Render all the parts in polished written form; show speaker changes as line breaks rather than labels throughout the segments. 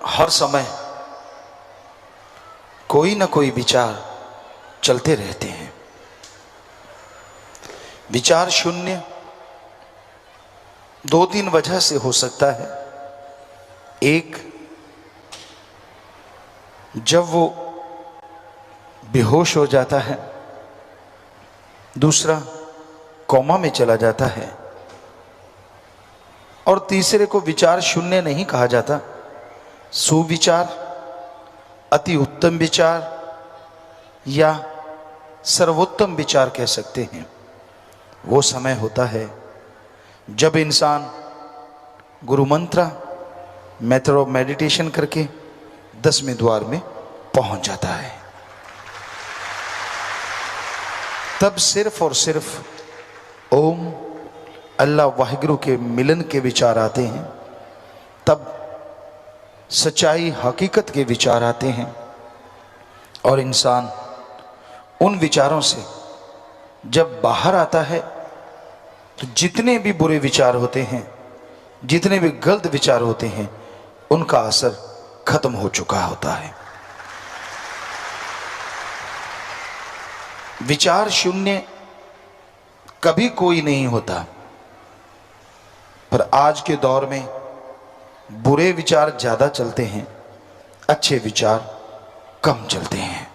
हर समय कोई ना कोई विचार चलते रहते हैं। विचार शून्य दो तीन वजह से हो सकता है। एक, जब वो बेहोश हो जाता है। दूसरा, कोमा में चला जाता है। और तीसरे को विचार शून्य नहीं कहा जाता, सुविचार, अति उत्तम विचार या सर्वोत्तम विचार कह सकते हैं। वो समय होता है जब इंसान गुरु मंत्र मेथड ऑफ मेडिटेशन करके 10वें द्वार में पहुंच जाता है। तब सिर्फ और सिर्फ ओम अल्लाह वाहिगुरु के मिलन के विचार आते हैं। तब सच्चाई हकीकत के विचार आते हैं और इंसान उन विचारों से जब बाहर आता है तो जितने भी बुरे विचार होते हैं, जितने भी गलत विचार होते हैं, उनका असर खत्म हो चुका होता है। विचार शून्य कभी कोई नहीं होता, पर आज के दौर में बुरे विचार ज्यादा चलते हैं, अच्छे विचार कम चलते हैं।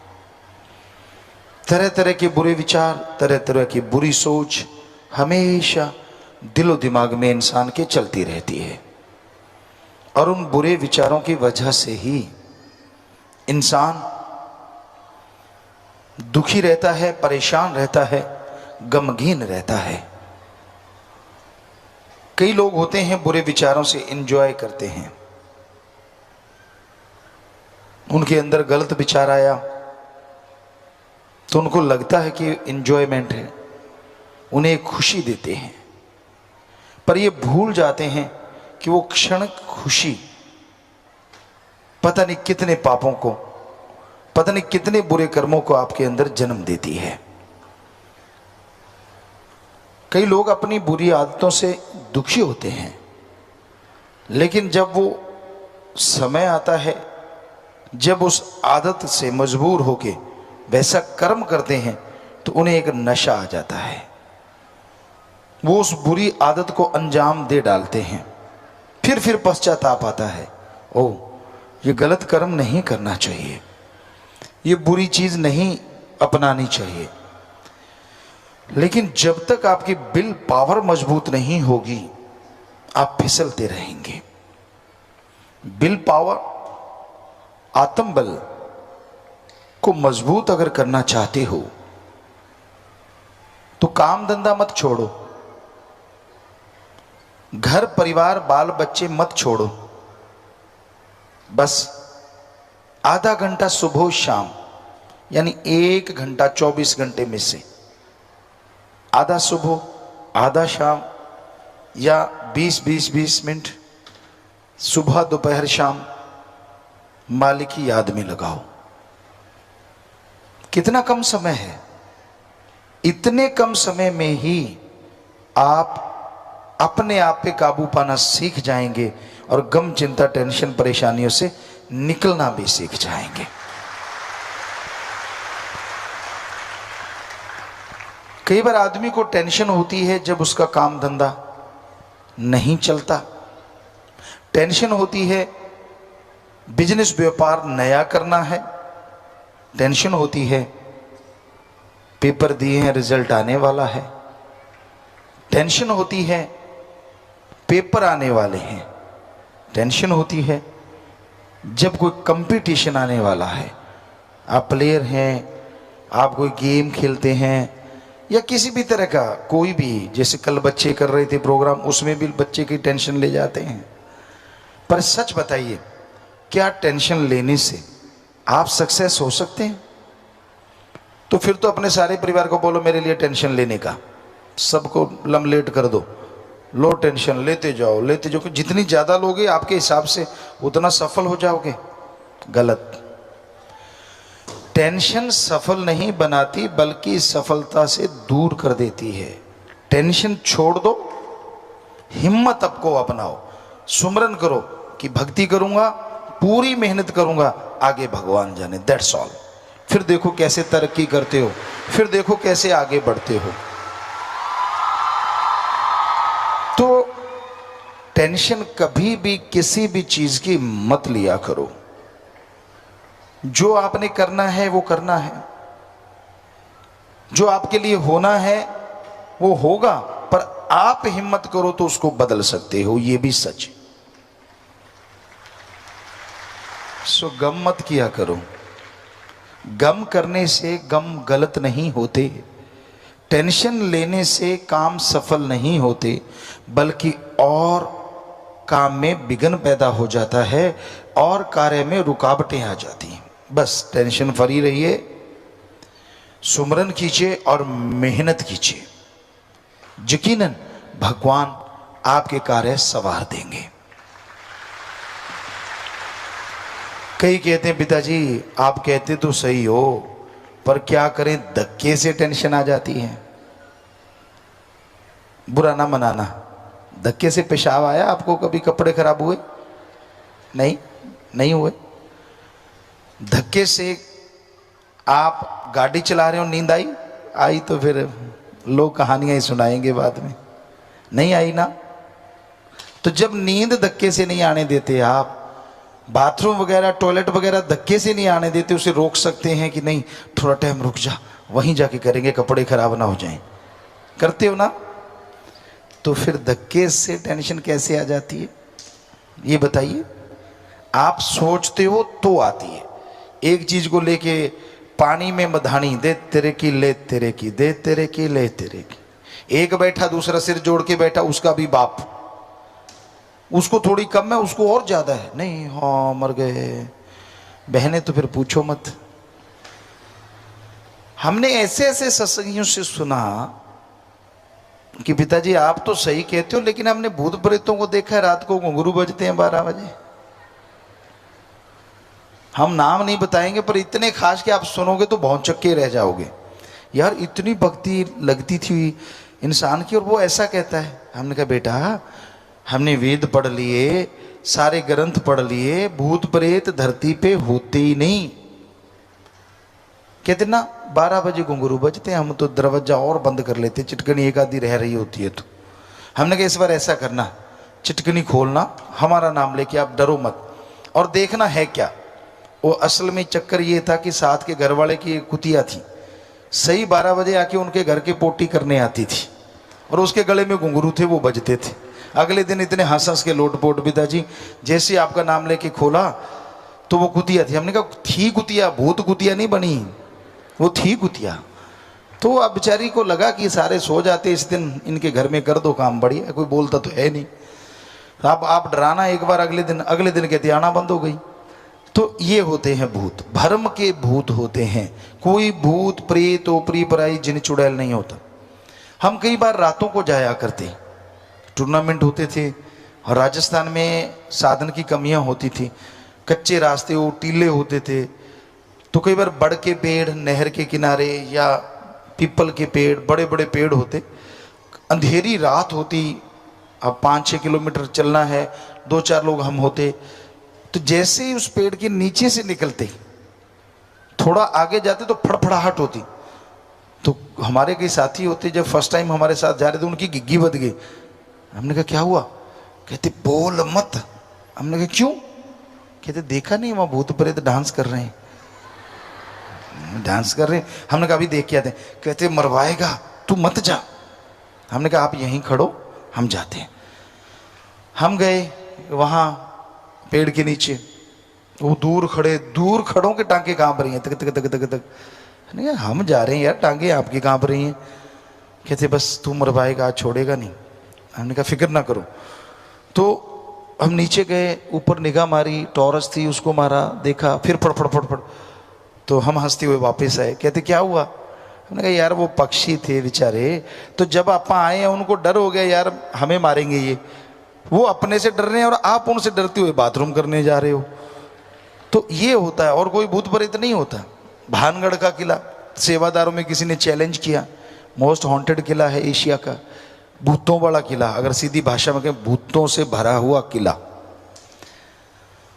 तरह तरह के बुरे विचार, तरह तरह की बुरी सोच हमेशा दिलो दिमाग में इंसान के चलती रहती है और उन बुरे विचारों की वजह से ही इंसान दुखी रहता है, परेशान रहता है, गमगीन रहता है। कई लोग होते हैं बुरे विचारों से एंजॉय करते हैं। उनके अंदर गलत विचार आया तो उनको लगता है कि एंजॉयमेंट है, उन्हें खुशी देते हैं, पर ये भूल जाते हैं कि वो क्षण खुशी पता नहीं कितने पापों को, पता नहीं कितने बुरे कर्मों को आपके अंदर जन्म देती है। कई लोग अपनी बुरी आदतों से दुखी होते हैं, लेकिन जब वो समय आता है, जब उस आदत से मजबूर होके वैसा कर्म करते हैं तो उन्हें एक नशा आ जाता है। वो उस बुरी आदत को अंजाम दे डालते हैं। फिर पश्चाताप आता है, ओ ये गलत कर्म नहीं करना चाहिए, ये बुरी चीज नहीं अपनानी चाहिए। लेकिन जब तक आपकी विल पावर मजबूत नहीं होगी, आप फिसलते रहेंगे। विल पावर, आत्मबल को मजबूत अगर करना चाहते हो तो काम धंधा मत छोड़ो, घर परिवार बाल बच्चे मत छोड़ो। बस आधा घंटा सुबह शाम, यानी 1 घंटा 24 घंटे में से आधा सुबह आधा शाम या 20 मिनट सुबह दोपहर शाम मालिक की याद में लगाओ। कितना कम समय है, इतने कम समय में ही आप अपने आप पे काबू पाना सीख जाएंगे और गम चिंता टेंशन परेशानियों से निकलना भी सीख जाएंगे। कई बार आदमी को टेंशन होती है जब उसका काम धंधा नहीं चलता, टेंशन होती है बिजनेस व्यापार नया करना है, टेंशन होती है पेपर दिए हैं रिजल्ट आने वाला है, टेंशन होती है पेपर आने वाले हैं, टेंशन होती है जब कोई कंपटीशन आने वाला है। आप प्लेयर हैं, आप कोई गेम खेलते हैं या किसी भी तरह का कोई भी, जैसे कल बच्चे कर रहे थे प्रोग्राम, उसमें भी बच्चे की टेंशन ले जाते हैं। पर सच बताइए, क्या टेंशन लेने से आप सक्सेस हो सकते हैं? तो फिर तो अपने सारे परिवार को बोलो मेरे लिए टेंशन लेने का, सबको लमलेट कर दो, लो टेंशन लेते जाओ लेते जाओ। जितनी ज्यादा लोगे आपके हिसाब से उतना सफल हो जाओगे। गलत। टेंशन सफल नहीं बनाती, बल्कि सफलता से दूर कर देती है। टेंशन छोड़ दो, हिम्मत आपको अपनाओ, सुमरन करो कि भक्ति करूंगा, पूरी मेहनत करूंगा, आगे भगवान जाने, दैट्स ऑल। फिर देखो कैसे तरक्की करते हो, फिर देखो कैसे आगे बढ़ते हो। तो टेंशन कभी भी किसी भी चीज की मत लिया करो। जो आपने करना है वो करना है, जो आपके लिए होना है वो होगा, पर आप हिम्मत करो तो उसको बदल सकते हो, ये भी सच है। सो गम मत किया करो। गम करने से गम गलत नहीं होते, टेंशन लेने से काम सफल नहीं होते, बल्कि और काम में विघ्न पैदा हो जाता है और कार्य में रुकावटें आ जाती हैं। बस टेंशन फ्री रहिए, सुमरन कीजिए और मेहनत कीजिए, यकीनन भगवान आपके कार्य संवार देंगे। कई कहते हैं पिताजी आप कहते तो सही हो, पर क्या करें धक्के से टेंशन आ जाती है। बुरा ना मनाना, धक्के से पेशाब आया आपको? कभी कपड़े खराब हुए? नहीं हुए। धक्के से आप गाड़ी चला रहे हो, नींद आई तो फिर लोग कहानियां ही सुनाएंगे बाद में, नहीं आई ना। तो जब नींद धक्के से नहीं आने देते आप, बाथरूम वगैरह टॉयलेट वगैरह धक्के से नहीं आने देते, उसे रोक सकते हैं कि नहीं थोड़ा टाइम रुक जा, वहीं जाके करेंगे, कपड़े खराब ना हो जाएं, करते हो ना। तो फिर धक्के से टेंशन कैसे आ जाती है ये बताइए? आप सोचते हो तो आती है। एक चीज को लेके पानी में मधानी, दे तेरे की ले तेरे की, दे तेरे की ले तेरे की। एक बैठा दूसरा सिर जोड़ के बैठा, उसका भी बाप, उसको थोड़ी कम है उसको और ज्यादा है, नहीं हाँ मर गए। बहनें तो फिर पूछो मत। हमने ऐसे ऐसे सत्संगियों से सुना कि पिताजी आप तो सही कहते हो, लेकिन हमने भूत प्रेतों को देखा है रात को घुंघरू बजते हैं 12 बजे। हम नाम नहीं बताएंगे, पर इतने खास कि आप सुनोगे तो भौंचक्के रह जाओगे। यार इतनी भक्ति लगती थी इंसान की, और वो ऐसा कहता है। हमने कहा बेटा हमने वेद पढ़ लिए, सारे ग्रंथ पढ़ लिए, भूत प्रेत धरती पे होते ही नहीं। कहते ना 12 बजे घुंघरू बजते हैं, हम तो दरवाजा और बंद कर लेते, चिटकनी एक आधी रह रही होती है तो। हमने कहा इस बार ऐसा करना, चिटकनी खोलना, हमारा नाम लेके, आप डरो मत, और देखना है क्या। वो असल में चक्कर ये था कि साथ के घर वाले की एक कुतिया थी, सही 12 बजे आके उनके घर के पोटी करने आती थी, और उसके गले में घुंघरू थे, वो बजते थे। अगले दिन इतने हंस हंस के लोट पोट पिताजी, जैसे आपका नाम लेके खोला तो वो कुतिया थी। हमने कहा थी कुतिया, भूत कुतिया नहीं बनी, वो थी कुतिया। तो अब बेचारी को लगा कि सारे सो जाते इस दिन, इनके घर में कर दो काम, बढ़िया, कोई बोलता तो है नहीं। आप डराना एक बार, अगले दिन कहती आना बंद हो गई। तो ये होते हैं भूत, भर्म के भूत होते हैं। कोई भूत प्रेत ओपरी पराई जिन चुड़ैल नहीं होता। हम कई बार रातों को जाया करते, टूर्नामेंट होते थे, और राजस्थान में साधन की कमियां होती थी, कच्चे रास्ते वो टीले होते थे, तो कई बार बड़ के पेड़ नहर के किनारे या पीपल के पेड़, बड़े बड़े पेड़ होते, अंधेरी रात होती, अब 5-6 किलोमीटर चलना है, 2-4 लोग हम होते, तो जैसे ही उस पेड़ के नीचे से निकलते, थोड़ा आगे जाते तो फड़फड़ाहट होती। तो हमारे कई साथी होते, जब फर्स्ट टाइम हमारे साथ जा रहे थे, उनकी गिग्गी बद गई। हमने कहा क्या हुआ? कहते बोल मत। हमने कहा क्यों? कहते देखा नहीं वहां भूत प्रेत डांस कर रहे हैं, डांस कर रहे हैं। हमने कहा अभी देख के आते। कहते मरवाएगा, तू मत जा। हमने कहा आप यहीं खड़ो, हम जाते हैं। हम गए वहां पेड़ के नीचे, वो दूर खड़ों के टांगे कांप रही हैं, तक तक तक तक तक। नहीं हम जा रहे हैं यार, टांगे आपकी कांप रही हैं। कहते बस तू मरवाएगा, छोड़ेगा नहीं। हमने कहा फिक्र ना करो। तो हम नीचे गए, ऊपर निगाह मारी, टॉरस थी, उसको मारा, देखा, फिर फड़ फड़ फड़। तो हम हंसते हुए वापस आए। कहते क्या हुआ? हमने कहा यार वो पक्षी थे बेचारे, तो जब आप आए हैं उनको डर हो गया यार हमें मारेंगे ये, वो अपने से डर रहे हैं और आप उनसे डरते हुए बाथरूम करने जा रहे हो। तो ये होता है, और कोई भूत प्रेत नहीं होता। भानगढ़ का किला, सेवादारों में किसी ने चैलेंज किया, मोस्ट हॉन्टेड किला है एशिया का, भूतों वाला किला, अगर सीधी भाषा में कहें भूतों से भरा हुआ किला।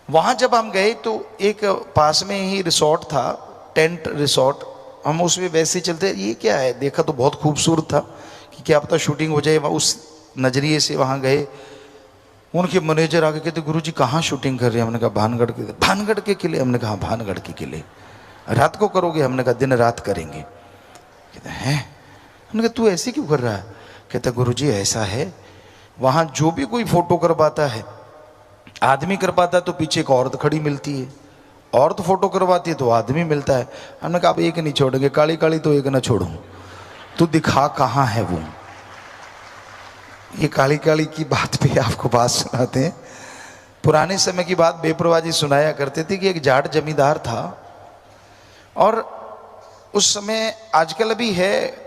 वहाँ जब हम गए तो एक पास में ही रिसोर्ट था, टेंट रिसोर्ट। हम उसमें वैसे ही चलते, ये क्या है, देखा तो बहुत खूबसूरत था कि क्या पता शूटिंग हो जाए। उस नज़रिए से वहाँ गए। उनके मैनेजर आके कहते गुरुजी कहाँ शूटिंग कर रहे हैं? हमने कहा भानगढ़ के। भानगढ़ के किले? हमने कहा भानगढ़ के किले। रात को करोगे? हमने कहा दिन रात करेंगे। कहते हैं, हमने कहा तू ऐसे क्यों कर रहा है? कहता गुरुजी ऐसा है, वहाँ जो भी कोई फोटो करवाता है, आदमी करवाता है तो पीछे एक औरत खड़ी मिलती है, औरत फोटो करवाती है तो आदमी मिलता है। हमने कहा आप एक नहीं छोड़ेंगे, काली काली तो एक ना छोड़ू, तू दिखा कहाँ है वो। ये काली काली की बात पे आपको बात सुनाते हैं। पुराने समय की बात बेपरवाह जी सुनाया करते थे कि एक जाट जमींदार था, और उस समय आजकल भी है,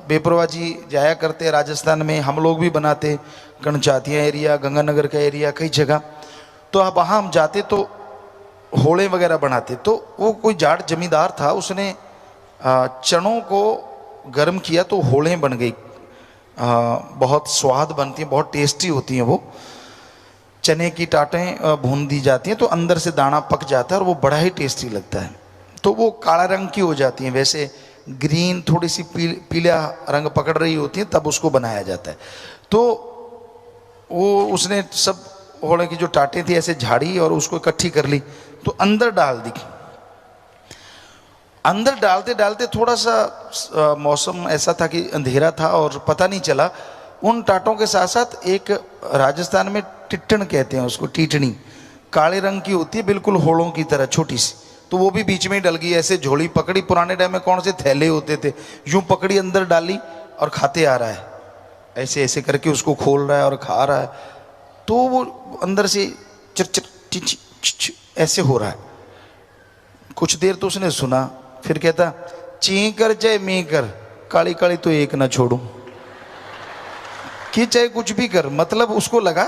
बेपरवाह जी जाया करते राजस्थान में, हम लोग भी बनाते, कणचातिया एरिया, गंगानगर का एरिया, कई जगह। तो अब वहाँ हम जाते तो होड़े वगैरह बनाते। तो वो कोई जाट जमींदार था, उसने चनों को गर्म किया तो होड़े बन गई। बहुत स्वाद बनती हैं, बहुत टेस्टी होती हैं वो। चने की टाटें भून दी जाती हैं तो अंदर से दाना पक जाता है और वो बड़ा ही टेस्टी लगता है। तो वो काला रंग की हो जाती हैं, वैसे ग्रीन थोड़ी सी पीला रंग पकड़ रही होती है, तब उसको बनाया जाता है। तो वो उसने सब होड़े की जो टाटें थी ऐसे झाड़ी और उसको इकट्ठी कर ली, तो अंदर डाल दी। अंदर डालते डालते थोड़ा सा मौसम ऐसा था कि अंधेरा था और पता नहीं चला। उन टाटों के साथ साथ एक राजस्थान में टिट्टण कहते हैं उसको, टीटनी, काले रंग की होती है, बिल्कुल होड़ों की तरह छोटी सी, तो वो भी बीच में ही डल गई। ऐसे झोली पकड़ी, पुराने टाइम में कौन से थैले होते थे, यूं पकड़ी अंदर डाली और खाते आ रहा है, ऐसे ऐसे करके उसको खोल रहा है और खा रहा है। तो वो अंदर से चिर चिर ऐसे हो रहा है। कुछ देर तो उसने सुना, फिर कहता ची कर चाहे मी कर, काली काली तो एक ना छोड़ू, कि चाहे कुछ भी कर। मतलब उसको लगा,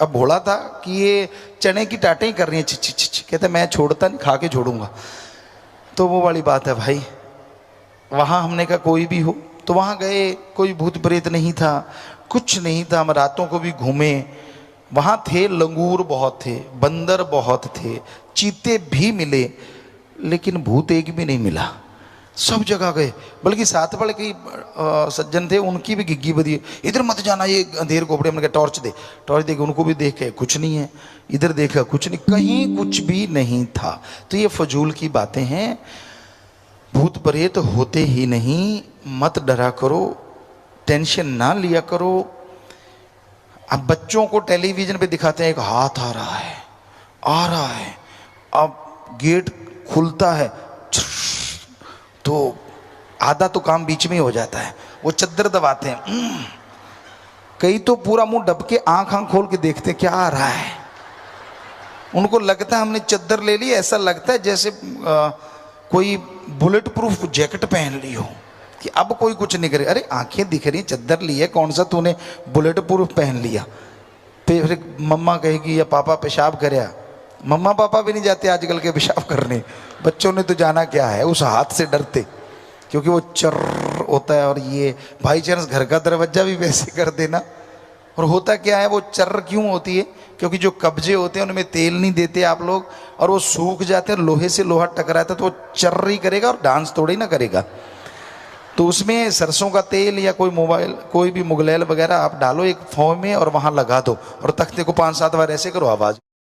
अब भोला था, कि ये चने की टाटें ही कर रही हैं, छि छि छि। कहता मैं छोड़ता नहीं, खा के छोड़ूंगा। तो वो वाली बात है भाई। वहाँ हमने कहा कोई भी हो, तो वहाँ गए, कोई भूत प्रेत नहीं था, कुछ नहीं था। हम रातों को भी घूमे, वहाँ थे लंगूर बहुत थे, बंदर बहुत थे, चीते भी मिले, लेकिन भूत एक भी नहीं मिला। सब जगह गए, बल्कि साथ वाले कई सज्जन थे, उनकी भी गिग्गी बदी, इधर मत जाना ये अंधेर कोपड़े। हमने कहा टॉर्च दे, टॉर्च दे के उनको भी देख के कुछ नहीं है, इधर देखा कुछ नहीं, कहीं कुछ भी नहीं था। तो ये फजूल की बातें हैं, भूत प्रेत होते ही नहीं, मत डरा करो, टेंशन ना लिया करो। अब बच्चों को टेलीविजन पे दिखाते हैं एक हाथ आ रहा है, आ रहा है, अब गेट खुलता है तो आधा तो काम बीच में ही हो जाता है, वो चद्दर दबाते हैं, कई तो पूरा मुंह दब के आंख खोल के देखते क्या आ रहा है। उनको लगता है हमने चद्दर ले ली, ऐसा लगता है जैसे कोई बुलेट प्रूफ जैकेट पहन ली हो कि अब कोई कुछ नहीं करे। अरे आंखें दिख रही, चद्दर ली है, कौन सा तूने बुलेट प्रूफ पहन लिया। फिर मम्मा कहेगी या पापा पेशाब करया, मम्मा पापा भी नहीं जाते आजकल के पेशाब करने, बच्चों ने तो जाना क्या है, उस हाथ से डरते, क्योंकि वो चर्र होता है। और ये भाई चांस घर का दरवाजा भी वैसे कर देना। और होता क्या है, वो चर्र क्यों होती है, क्योंकि जो कब्जे होते हैं उनमें तेल नहीं देते आप लोग, और वो सूख जाते हैं, लोहे से लोहा टकराता है तो वो चर्र ही करेगा और डांस थोड़ी ना करेगा। तो उसमें सरसों का तेल या कोई मोबाइल, कोई भी मुगलैल वगैरह आप डालो एक फॉर्म में और वहाँ लगा दो, और तख्ते को 5-7 बार ऐसे करो, आवाज़